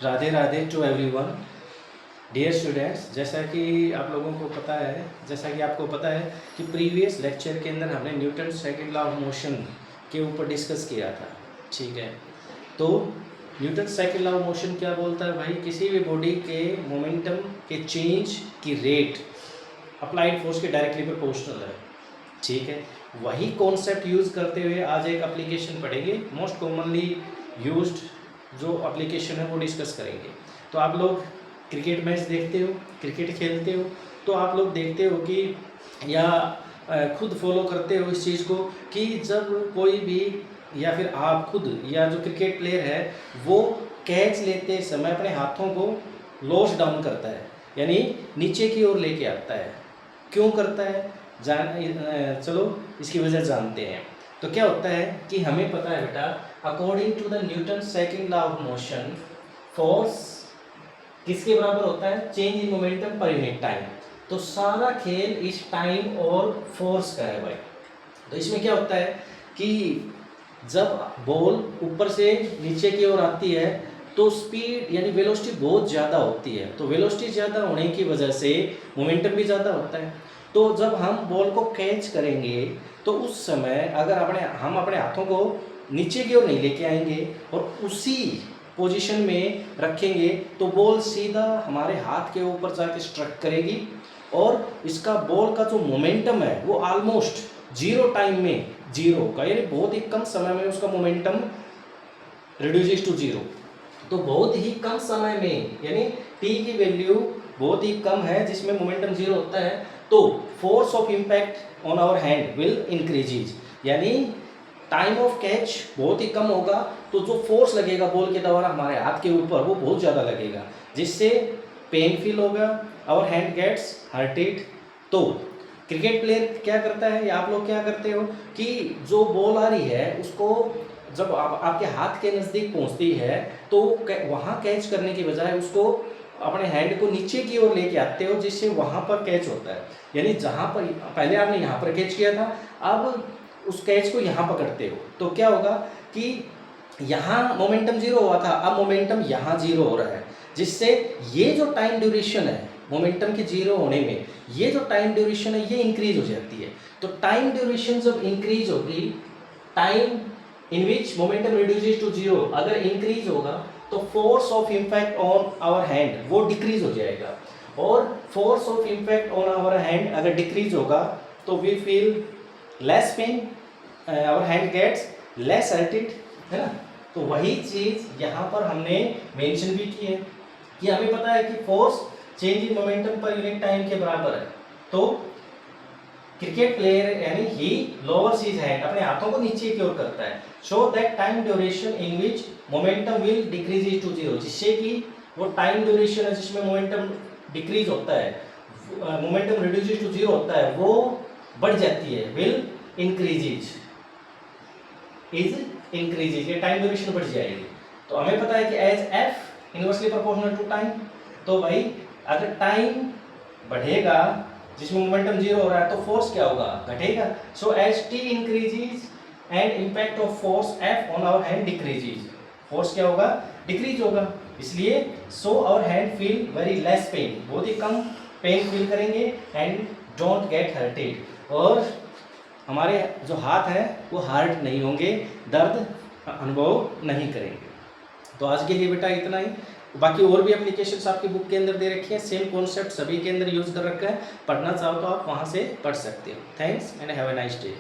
Radhe Radhe to everyone. Dear students, जैसा कि आप लोगों को पता है, जैसा कि आपको पता है कि प्रीवियस लेक्चर के अंदर हमने Newton second law of motion के ऊपर डिस्कस किया था। ठीक है, तो Newton second law of motion क्या बोलता है भाई? किसी भी बॉडी के मोमेंटम के चेंज की रेट अप्लाइड फोर्स के डायरेक्टली प्रोपोर्शनल है। ठीक है, वही कॉन्सेप्ट यूज़ करते हुए आज एक एप्लीकेशन पढ़ेंगे। मोस्ट कॉमनली यूज्ड जो एप्लीकेशन है वो डिस्कस करेंगे। तो आप लोग क्रिकेट मैच देखते हो, क्रिकेट खेलते हो, तो आप लोग देखते हो कि या खुद फॉलो करते हो इस चीज़ को कि जब कोई भी या फिर आप खुद या जो क्रिकेट प्लेयर है वो कैच लेते समय अपने हाथों को लॉस डाउन करता है, यानी नीचे की ओर लेके आता है। क्यों करता है चलो इसकी वजह जानते हैं। तो क्या होता है कि हमें पता है बेटा, according to the Newton second law of motion, force किसके बराबर होता है? Change in momentum per unit time. तो सारा खेल इस टाइम और फोर्स का है भाई। तो इसमें क्या होता है कि जब बॉल ऊपर से नीचे की ओर आती है तो स्पीड यानी वेलोसिटी बहुत ज़्यादा होती है। तो वेलोसिटी ज़्यादा होने की वजह से मोमेंटम भी ज़्यादा होता है। तो जब हम बॉल को कैच करेंगे तो उस समय अगर हम अपने हाथों को नीचे की ओर नहीं लेके आएंगे और उसी पोजीशन में रखेंगे तो बॉल सीधा हमारे हाथ के ऊपर जाके स्ट्रक करेगी और इसका बॉल का जो मोमेंटम है वो ऑलमोस्ट जीरो टाइम में जीरो का, यानी बहुत ही कम समय में उसका मोमेंटम रिड्यूसेस टू जीरो। तो बहुत ही कम समय में, यानी टी की वैल्यू बहुत ही कम है जिसमें मोमेंटम जीरो होता है, तो force of impact on our hand will increases, यानी टाइम ऑफ कैच बहुत ही कम होगा तो जो फोर्स लगेगा बॉल के द्वारा हमारे हाथ के ऊपर वो बहुत ज़्यादा लगेगा, जिससे पेन फील होगा, आवर हैंड गेट्स हर्टेड। तो क्रिकेट प्लेयर क्या करता है या आप लोग क्या करते हो कि जो बॉल आ रही है उसको जब आपके हाथ के नज़दीक पहुंचती है तो वहाँ कैच करने की बजाय उसको अपने हैंड को नीचे की ओर लेके आते हो, जिससे वहाँ पर कैच होता है। यानी जहाँ पर पहले आपने यहाँ पर कैच किया था, अब उस कैच को यहाँ पकड़ते हो तो क्या होगा कि यहाँ मोमेंटम जीरो हुआ था, अब मोमेंटम यहाँ जीरो हो रहा है, जिससे ये जो टाइम ड्यूरेशन है मोमेंटम के जीरो होने में, ये जो टाइम ड्यूरेशन है ये इंक्रीज हो जाती है। तो टाइम ड्यूरेशन जब इंक्रीज होगी, time in which momentum reduces to zero अगर इंक्रीज होगा तो force of impact on our hand वो डिक्रीज हो जाएगा, और force of impact on our hand अगर डिक्रीज होगा तो we feel less pain, our hand gets less hurted, है ना। तो वही चीज़ यहाँ पर हमने मेंशन भी की है कि हमें पता है कि force change in momentum per unit time के बराबर है। तो क्रिकेट प्लेयर यानी ही लोअर्स हिज हैंड, अपने हाथों को नीचे की ओर करता है, so that time duration in which momentum will decrease to zero, जिससे कि वो टाइम ड्यूरेशन है जिसमें मोमेंटम डिक्रीज होता है, मोमेंटम रिड्यूसेस टू जीरो होता है, वो बढ़ जाती है, विल इंक्रीजेज इज इंक्रीजेज, ये टाइम ड्यूरेशन बढ़ जाएगी। तो हमें पता है कि as F inversely proportional to time, तो भाई अगर टाइम बढ़ेगा जिसमें मोमेंटम जीरो हो रहा है तो फोर्स क्या होगा? घटेगा। So as T increases and impact of force F on our hand decreases, force क्या होगा? डिक्रीज होगा। इसलिए so our hand feel very less pain, बहुत ही कम पेन फील करेंगे, एंड डोंट गेट हर्टेड, और हमारे जो हाथ हैं वो हार्ट नहीं होंगे, दर्द अनुभव नहीं करेंगे। तो आज के लिए बेटा इतना ही। बाकी और भी एप्लीकेशंस आपकी बुक के अंदर दे रखी है, सेम कॉन्सेप्ट सभी के अंदर यूज़ कर रखा है। पढ़ना चाहो तो आप वहाँ से पढ़ सकते हो। Thanks and have a nice day.